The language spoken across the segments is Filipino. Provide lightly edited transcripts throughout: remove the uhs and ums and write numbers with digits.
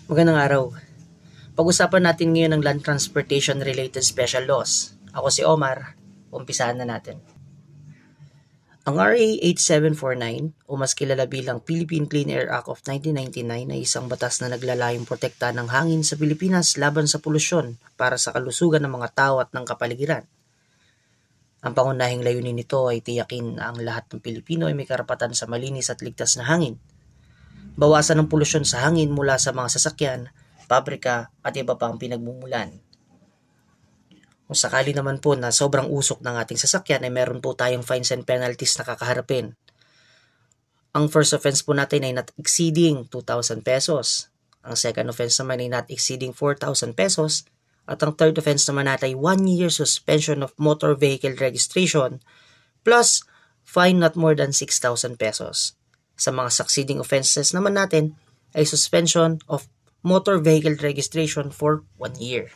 Magandang araw. Pag-usapan natin ngayon ang land transportation related special laws. Ako si Omar. Umpisahan na natin. Ang RA 8749 o mas kilala bilang Philippine Clean Air Act of 1999 ay isang batas na naglalayong protekta ng hangin sa Pilipinas laban sa polusyon para sa kalusugan ng mga tao at ng kapaligiran. Ang pangunahing layunin nito ay tiyakin na ang lahat ng Pilipino ay may karapatan sa malinis at ligtas na hangin. Bawasan ng polusyon sa hangin mula sa mga sasakyan, pabrika at iba pa ang pinagmumulan. Kung sakali naman po na sobrang usok ng ating sasakyan ay meron po tayong fines and penalties na kakaharapin. Ang first offense po natin ay not exceeding 2,000 pesos. Ang second offense naman ay not exceeding 4,000 pesos. At ang third offense naman natin ay 1 year suspension of motor vehicle registration plus fine not more than 6,000 pesos. Sa mga succeeding offenses naman natin ay suspension of motor vehicle registration for 1 year.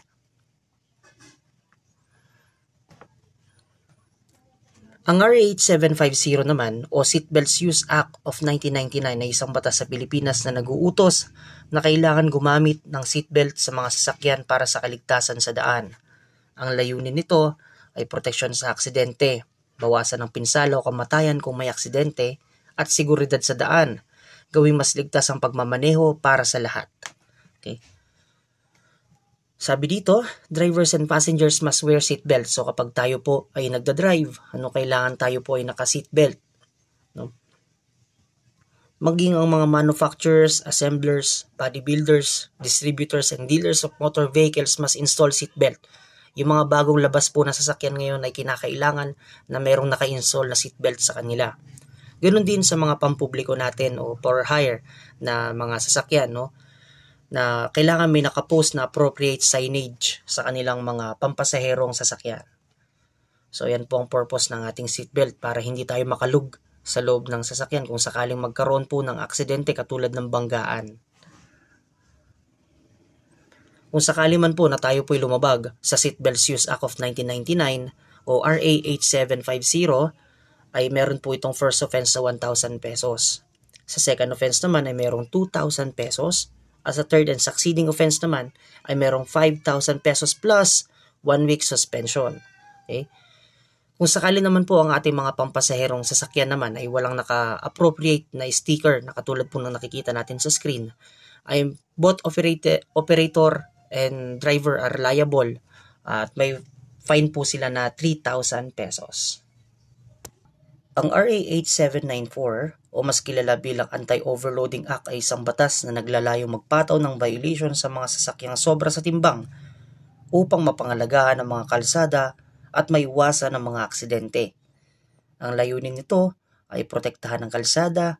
Ang RA 8750 naman o Seatbelts Use Act of 1999 ay isang batas sa Pilipinas na nag-uutos na kailangan gumamit ng seatbelt sa mga sasakyan para sa kaligtasan sa daan. Ang layunin nito ay proteksyon sa aksidente, bawasan ng pinsala o kamatayan kung may aksidente, at seguridad sa daan, gawing mas ligtas ang pagmamaneho para sa lahat. Okay. Sabi dito, drivers and passengers must wear seatbelt. So kapag tayo po ay nagda-drive, kailangan tayo po ay naka-seatbelt. No? Maging ang mga manufacturers, assemblers, bodybuilders, distributors, and dealers of motor vehicles must install seatbelt. Yung mga bagong labas po na sasakyan ngayon ay kinakailangan na merong naka-install na seatbelt sa kanila. Ganoon din sa mga pampubliko natin o for hire na mga sasakyan, no? Na kailangan may nakapost na appropriate signage sa kanilang mga pampasaherong sasakyan. So yan po ang purpose ng ating seatbelt para hindi tayo makalug sa loob ng sasakyan kung sakaling magkaroon po ng aksidente katulad ng banggaan. Kung sakali man po na tayo po'y lumabag sa Seatbelts Use Act of 1999 o RA 8750 ay meron po itong first offense sa 1,000 pesos. Sa second offense naman ay merong 2,000 pesos. As a third and succeeding offense naman ay merong 5,000 pesos plus 1 week suspension. Okay? Kung sakali naman po ang ating mga pampasaherong sasakyan naman ay walang naka-appropriate na sticker na katulad po ng nakikita natin sa screen, ay both operator and driver are liable at may fine po sila na 3,000 pesos. Ang RA 8794 o mas kilala bilang Anti-Overloading Act ay isang batas na naglalayong magpataw ng violation sa mga sasakyang sobra sa timbang upang mapangalagaan ang mga kalsada at maiwasan ang mga aksidente. Ang layunin nito ay protektahan ang kalsada,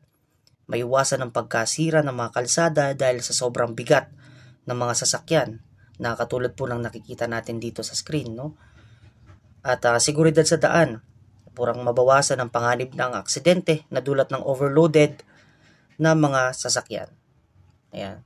maiwasan ang pagkasira ng mga kalsada dahil sa sobrang bigat ng mga sasakyan na katulad po ng nakikita natin dito sa screen, no? At seguridad sa daan, purang mabawasan ang panganib ng aksidente na dulot ng overloaded na mga sasakyan. Ayan.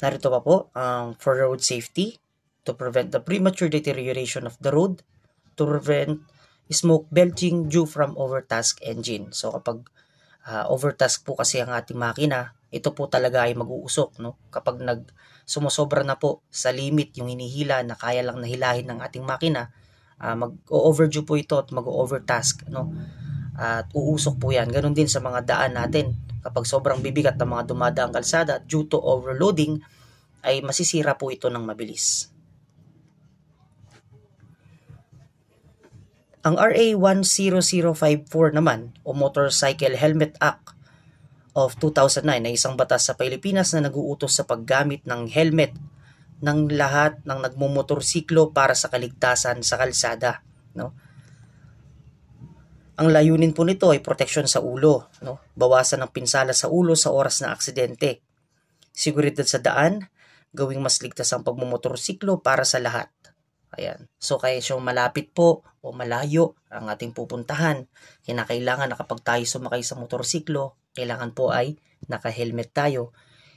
Narito pa po ang for road safety, to prevent the premature deterioration of the road, to prevent smoke belching due from overtask engine. So kapag overtask po kasi ang ating makina, ito po talaga ay mag-uusok, no? Kapag sumusobra na po sa limit yung hinihila na kaya lang nahilahin ng ating makina, mag-overdue po ito at mag-overtask, no? At uusok po yan. Ganon din sa mga daan natin. Kapag sobrang bibigat ng mga dumadaang kalsada due to overloading, ay masisira po ito ng mabilis. Ang RA 10054 naman o Motorcycle Helmet Act of 2009 ay isang batas sa Pilipinas na nag-uutos sa paggamit ng helmet ng lahat ng nagmumotorsiklo para sa kaligtasan sa kalsada, no? Ang layunin po nito ay proteksyon sa ulo, no? Bawasan ng pinsala sa ulo sa oras ng aksidente. Seguridad sa daan, gawing mas ligtas ang pagmumotorsiklo para sa lahat. Ayan. So kaya siyang malapit po o malayo ang ating pupuntahan, kinakailangan na kapag tayo sumakay sa motorsiklo, kailangan po ay naka-helmet tayo.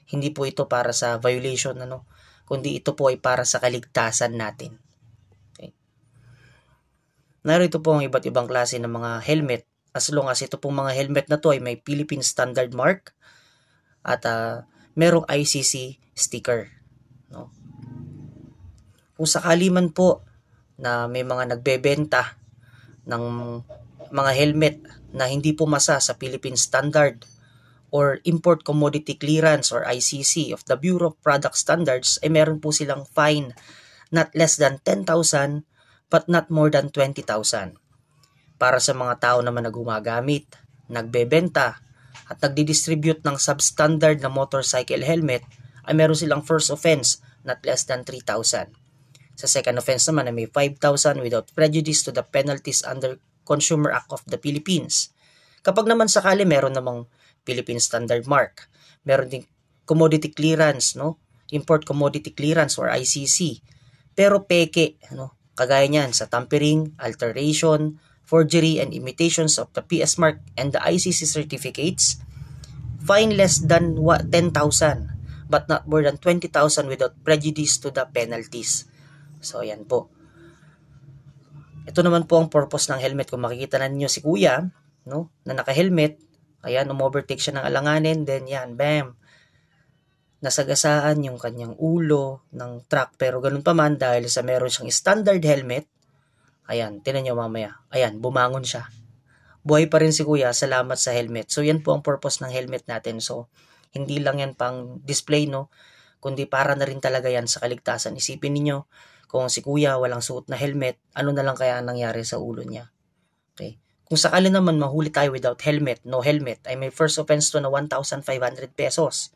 Hindi po ito para sa violation, kundi ito po ay para sa kaligtasan natin. Okay. Narito po ang iba't ibang klase ng mga helmet. As long as ito pong mga helmet na to ay may Philippine Standard Mark, at merong ICC sticker, no? Kung sakali man po na may mga nagbebenta ng mga helmet na hindi pumasa sa Philippine Standard or Import Commodity Clearance or ICC of the Bureau of Product Standards, ay meron po silang fine not less than 10,000 but not more than 20,000. Para sa mga tao naman na gumagamit, nagbebenta, at nagdi-distribute ng substandard na motorcycle helmet, ay meron silang first offense not less than 3,000. Sa second offense naman ay may 5,000 without prejudice to the penalties under Consumer Act of the Philippines. Kapag naman sakali meron namang Philippine Standard Mark, meron ding commodity clearance, no? Import Commodity Clearance or ICC. Pero peke, no? Kagaya niyan sa tampering, alteration, forgery, and imitations of the PS Mark and the ICC certificates, fine less than 10,000 but not more than 20,000 without prejudice to the penalties. So, ayan po. Ito naman po ang purpose ng helmet. Kung makikita na ninyo si kuya, no, na naka-helmet, ayan, umovertake siya ng alanganin, then yan, bam, nasagasaan yung kanyang ulo ng truck. Pero ganun pa man, dahil sa meron siyang standard helmet, ayan, tinan nyo mamaya, ayan, bumangon siya. Buhay pa rin si kuya, salamat sa helmet. So yan po ang purpose ng helmet natin. So hindi lang yan pang display, no, kundi para na rin talaga yan sa kaligtasan. Isipin niyo kung si kuya walang suot na helmet, ano na lang kaya nangyari sa ulo niya. Okay? Kung sakali naman mahuli tayo without helmet, no helmet, ay may first offense to na 1,500 pesos.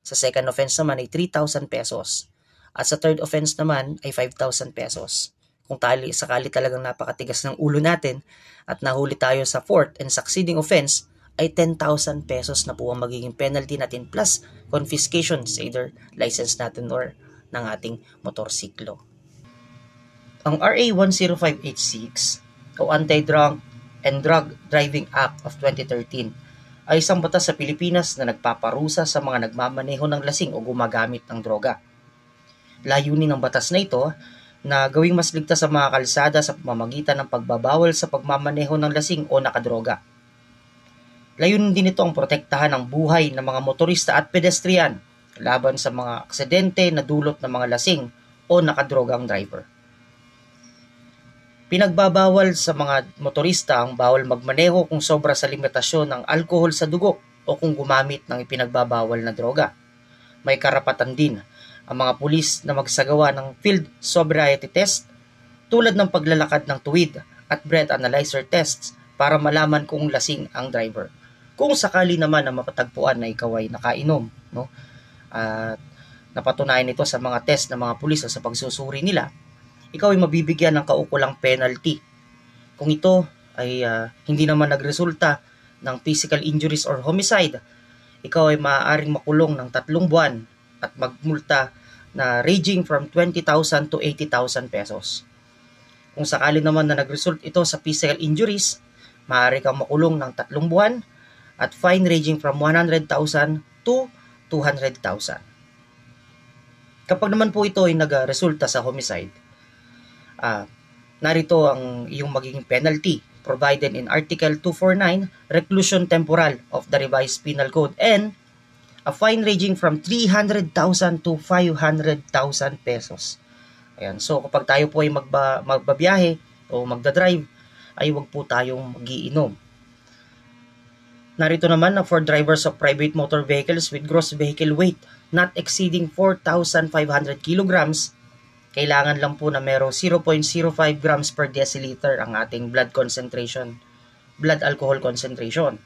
Sa second offense naman ay 3,000 pesos. At sa third offense naman ay 5,000 pesos. Kung sakali talagang napakatigas ng ulo natin at nahuli tayo sa fourth and succeeding offense, ay 10,000 pesos na po ang magiging penalty natin plus confiscation sa either license natin or ng ating motorsiklo. Ang RA 10586 o Anti-Drunk and Drug Driving Act of 2013 ay isang batas sa Pilipinas na nagpaparusa sa mga nagmamaneho ng lasing o gumagamit ng droga. Layunin ng batas na ito na gawing mas ligtas sa mga kalsada sa pamamagitan ng pagbabawal sa pagmamaneho ng lasing o nakadroga. Layunin din ito ang protektahan ng buhay ng mga motorista at pedestrian laban sa mga aksidente na dulot ng mga lasing o nakadrogang driver. Pinagbabawal sa mga motorista ang bawal magmaneho kung sobra sa limitasyon ng alkohol sa dugo o kung gumamit ng ipinagbabawal na droga. May karapatan din ang mga pulis na magsagawa ng field sobriety test tulad ng paglalakad ng tuwid at breath analyzer tests para malaman kung lasing ang driver. Kung sakali naman na mapatagpuan na ikaw ay nakainom, no? At napatunayan ito sa mga test ng mga pulis o sa pagsusuri nila, ikaw ay mabibigyan ng kaukulang penalty. Kung ito ay hindi naman nagresulta ng physical injuries or homicide, ikaw ay maaaring makulong ng 3 buwan at magmulta na ranging from 20,000 to 80,000 pesos. Kung sakali naman na nagresult ito sa physical injuries, maaari kang makulong ng 3 buwan at fine ranging from 100,000 to 200,000. Kapag naman po ito ay nagresulta sa homicide, narito ang iyong magiging penalty provided in Article 249, Reclusion Temporal of the Revised Penal Code, and a fine ranging from 300,000 to 500,000 pesos. Ayan. So kapag tayo po ay magbabiyahe o magdadrive, ay huwag po tayong magiinom. Narito naman na for drivers of private motor vehicles with gross vehicle weight not exceeding 4,500 kilograms, kailangan lang po na merong 0.05 grams per deciliter ang ating blood alcohol concentration.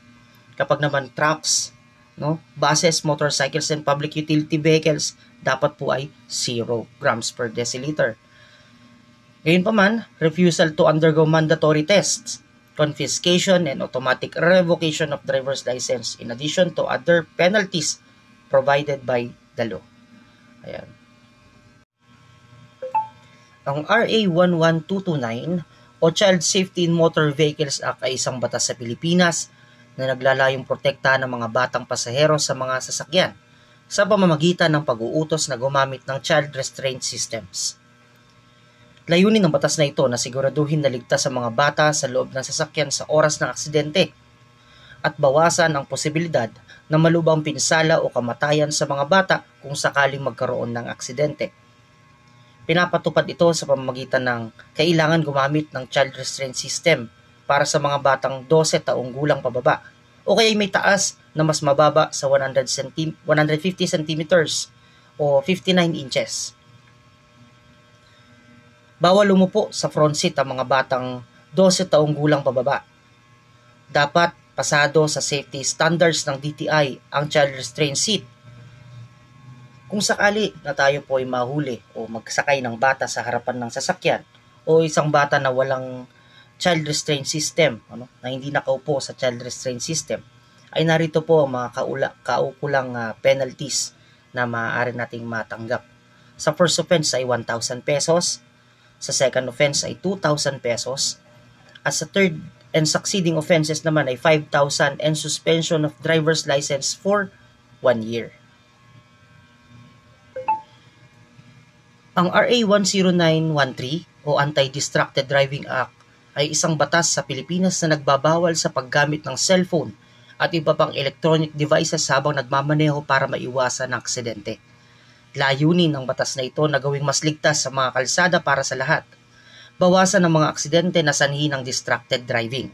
Kapag naman trucks, no, buses, motorcycles, and public utility vehicles, dapat po ay 0 grams per deciliter. Ngayon pa man, refusal to undergo mandatory tests, confiscation, and automatic revocation of driver's license in addition to other penalties provided by the law. Ayan. Ang RA 11229 o Child Safety in Motor Vehicles Act ay isang batas sa Pilipinas na naglalayong protektahan ng mga batang pasahero sa mga sasakyan sa pamamagitan ng pag-uutos na gumamit ng child restraint systems. Layunin ng batas na ito na siguraduhin na ligtas sa mga bata sa loob ng sasakyan sa oras ng aksidente. at bawasan ang posibilidad na malubhang pinsala o kamatayan sa mga bata kung sakaling magkaroon ng aksidente. Pinapatupad ito sa pamamagitan ng kailangan gumamit ng child restraint system para sa mga batang 12 taong gulang pababa o kaya may taas na mas mababa sa 150 centimeters o 59 inches. Bawal umupo sa front seat ang mga batang 12 taong gulang pababa. Dapat pasado sa safety standards ng DTI ang child restraint seat. Kung sakali na tayo po ay mahuli o magsakay ng bata sa harapan ng sasakyan o isang bata na walang child restraint system, na hindi nakaupo sa child restraint system, ay narito po ang mga kaukulang penalties na maaari nating matanggap. Sa first offense ay 1,000 pesos, sa second offense ay 2,000 pesos, at sa third and succeeding offenses naman ay 5,000 and suspension of driver's license for 1 year. Ang RA 10913 o Anti-Distracted Driving Act ay isang batas sa Pilipinas na nagbabawal sa paggamit ng cellphone at iba pang electronic devices habang nagmamaneho para maiwasan ang aksidente. Layunin ng batas na ito na gawing mas ligtas sa mga kalsada para sa lahat. Bawasan ang mga aksidente na sanhi ng distracted driving.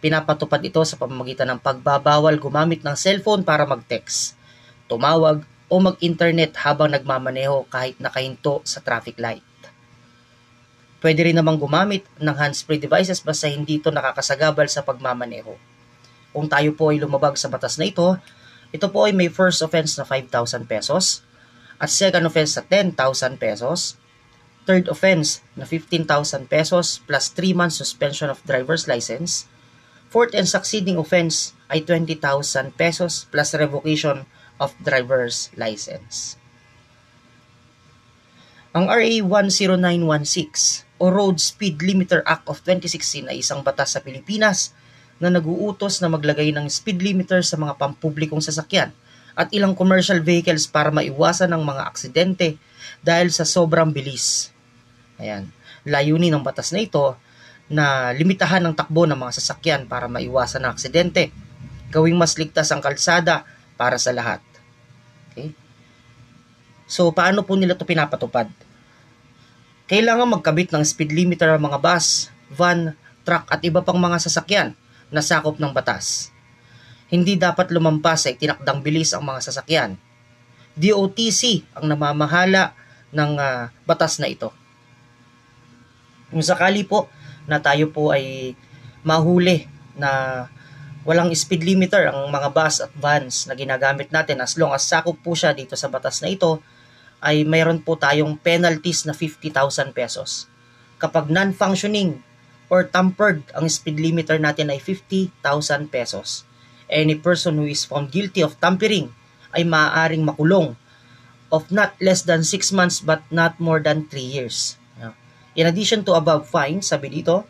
Pinapatupad ito sa pamamagitan ng pagbabawal gumamit ng cellphone para mag-text, tumawag, o mag-internet habang nagmamaneho kahit nakahinto sa traffic light. Pwede rin namang gumamit ng hands-free devices basta hindi ito nakakasagabal sa pagmamaneho. Kung tayo po ay lumabag sa batas na ito po ay may first offense na 5,000 pesos at second offense na 10,000 pesos, third offense na 15,000 pesos plus 3 months suspension of driver's license, fourth and succeeding offense ay 20,000 pesos plus revocation of driver's license. Ang RA 10916 o Road Speed Limiter Act of 2016 ay isang batas sa Pilipinas na nag-uutos na maglagay ng speed limiter sa mga pampublikong sasakyan at ilang commercial vehicles para maiwasan ang mga aksidente dahil sa sobrang bilis. Ayan. Layunin ng batas na ito na limitahan ang takbo ng mga sasakyan para maiwasan ang aksidente, gawing mas ligtas ang kalsada para sa lahat. Okay? So, paano po nila ito pinapatupad? Kailangan magkabit ng speed limiter ang mga bus, van, truck at iba pang mga sasakyan na sakop ng batas. Hindi dapat lumampas sa itinakdang bilis ang mga sasakyan. DOTC ang namamahala ng batas na ito. Kung sakali po na tayo po ay mahuli na walang speed limiter ang mga bus at vans na ginagamit natin, as long as sakop po siya dito sa batas na ito, ay mayroon po tayong penalties na 50,000 pesos. Kapag non-functioning or tampered ang speed limiter natin ay 50,000 pesos. Any person who is found guilty of tampering ay maaaring makulong of not less than 6 months but not more than 3 years. In addition to above fines, sabi dito,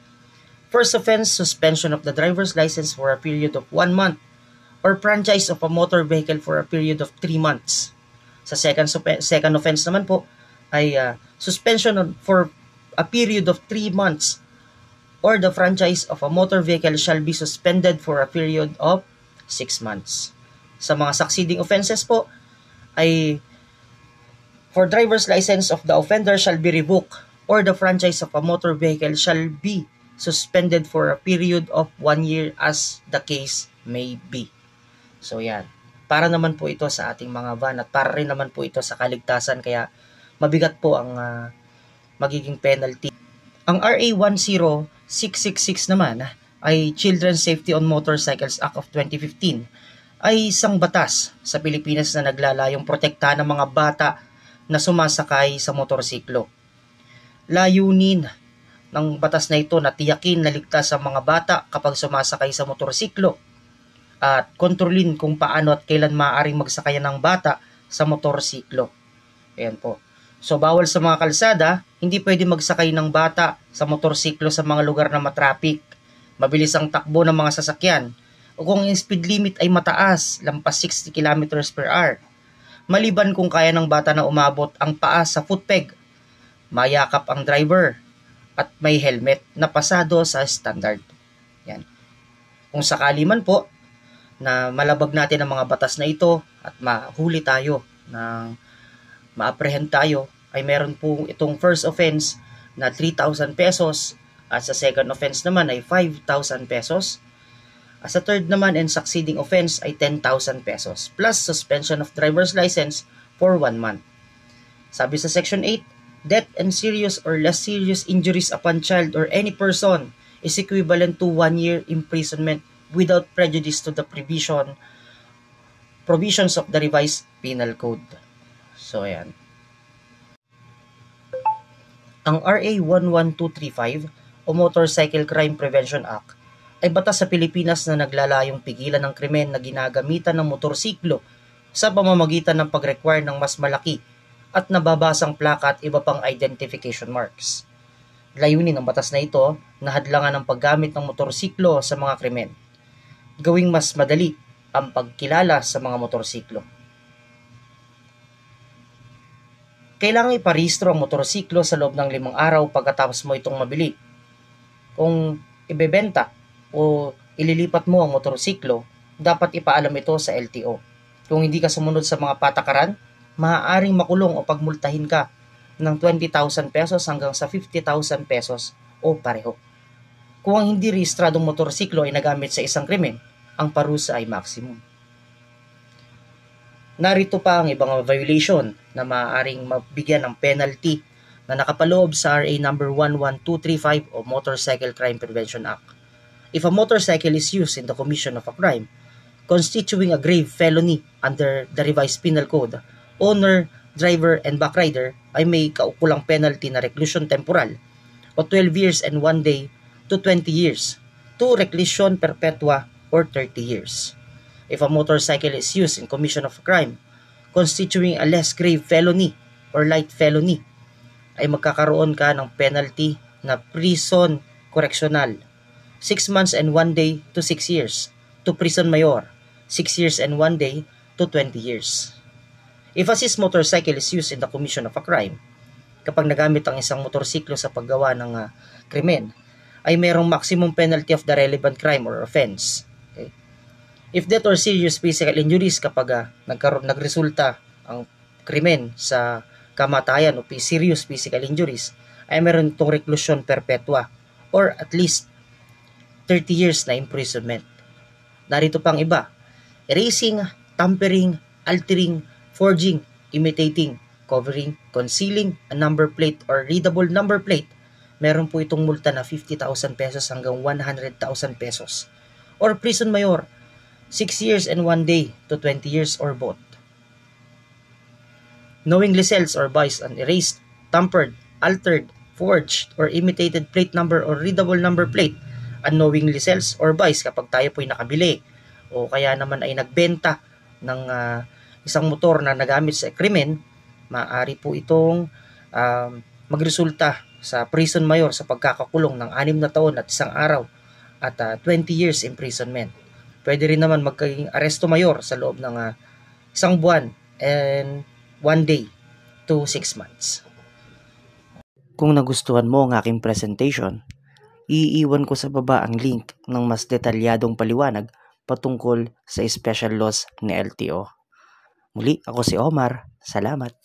first offense, suspension of the driver's license for a period of 1 month or franchise of a motor vehicle for a period of 3 months. Sa second offense naman po ay suspension for a period of 3 months or the franchise of a motor vehicle shall be suspended for a period of 6 months. Sa mga succeeding offenses po ay for driver's license of the offender shall be revoked or the franchise of a motor vehicle shall be suspended for a period of 1 year as the case may be. So yan. Para naman po ito sa ating mga van at para rin naman po ito sa kaligtasan kaya mabigat po ang magiging penalty. Ang RA 10666 naman ay Children's Safety on Motorcycles Act of 2015 ay isang batas sa Pilipinas na naglalayong protektahan ng mga bata na sumasakay sa motorsiklo. Layunin ng batas na ito na tiyakin na ligtas ang mga bata kapag sumasakay sa motorsiklo at kontrolin kung paano at kailan maaaring magsakay ng bata sa motorsiklo. Ayan po. So bawal sa mga kalsada, hindi pwede magsakay ng bata sa motorsiklo sa mga lugar na matraffic, mabilis ang takbo ng mga sasakyan, o kung yung speed limit ay mataas, lampas 60 km per hour. Maliban kung kaya ng bata na umabot ang paa sa footpeg, mayakap ang driver, at may helmet na pasado sa standard. Yan. Kung sakali man po na malabag natin ang mga batas na ito at mahuli tayo, ng ma-apprehend tayo, ay meron po itong first offense na 3,000 pesos at sa second offense naman ay 5,000 pesos. As a third naman and succeeding offense ay 10,000 pesos plus suspension of driver's license for 1 month. Sabi sa Section 8, death and serious or less serious injuries upon child or any person is equivalent to 1 year imprisonment without prejudice to the provisions of the revised penal code. So, ayan. Ang RA 11235 o Motorcycle Crime Prevention Act ay batas sa Pilipinas na naglalayong pigilan ng krimen na ginagamitan ng motorsiklo sa pamamagitan ng pag-require ng mas malaki at nababasang plaka at iba pang identification marks. Layunin ng batas na ito na hadlangan ang paggamit ng motorsiklo sa mga krimen. Gawing mas madali ang pagkilala sa mga motorsiklo. Kailangan iparehistro ang motorsiklo sa loob ng 5 araw pagkatapos mo itong mabili. Kung ibebenta o ililipat mo ang motorsiklo, dapat ipaalam ito sa LTO. Kung hindi ka sumunod sa mga patakaran, maaaring makulong o pagmultahin ka ng 20,000 pesos hanggang sa 50,000 pesos o pareho. Kung ang hindi rehistradong motorsiklo ay nagamit sa isang krimen, ang parusa ay maximum. Narito pa ang ibang violation na maaaring mabigyan ng penalty na nakapaloob sa RA number 11235 o Motorcycle Crime Prevention Act. If a motorcycle is used in the commission of a crime constituting a grave felony under the revised penal code, owner, driver, and backrider ay may kaukulang penalty na reclusion temporal o 12 years and 1 day to 20 years to reclusion perpetua or 30 years. If a motorcycle is used in commission of a crime constituting a less grave felony or light felony, ay magkakaroon ka ng penalty na prison correctional 6 months and 1 day to 6 years to prison mayor 6 years and 1 day to 20 years. If a seized motorcycle is used in the commission of a crime, kapag nagamit ang isang motorsiklo sa paggawa ng krimen, ay mayroong maximum penalty of the relevant crime or offense. Okay? If death or serious physical injuries, kapag nagresulta ang krimen sa kamatayan o serious physical injuries, ay meron itong reclusion perpetua or at least 30 years na imprisonment. Narito pang iba: erasing, tampering, altering, forging, imitating, covering, concealing a number plate or readable number plate. Meron po itong multa na 50,000 pesos hanggang 100,000 pesos. Or prison mayor, 6 years and 1 day to 20 years or both. Knowingly sells or buys an erased, tampered, altered, forged, or imitated plate number or readable number plate. Unknowingly sells or buys kapag tayo po'y nakabili o kaya naman ay nagbenta ng isang motor na nagamit sa krimen, maaari po itong magresulta sa prison mayor sa pagkakakulong ng 6 na taon at 1 araw at 20 years imprisonment. Pwede rin naman magiging aresto mayor sa loob ng 1 buwan and 1 day to 6 months. Kung nagustuhan mo ang aking presentation, iiwan ko sa baba ang link ng mas detalyadong paliwanag patungkol sa special laws ni LTO. Muli, ako si Omar. Salamat.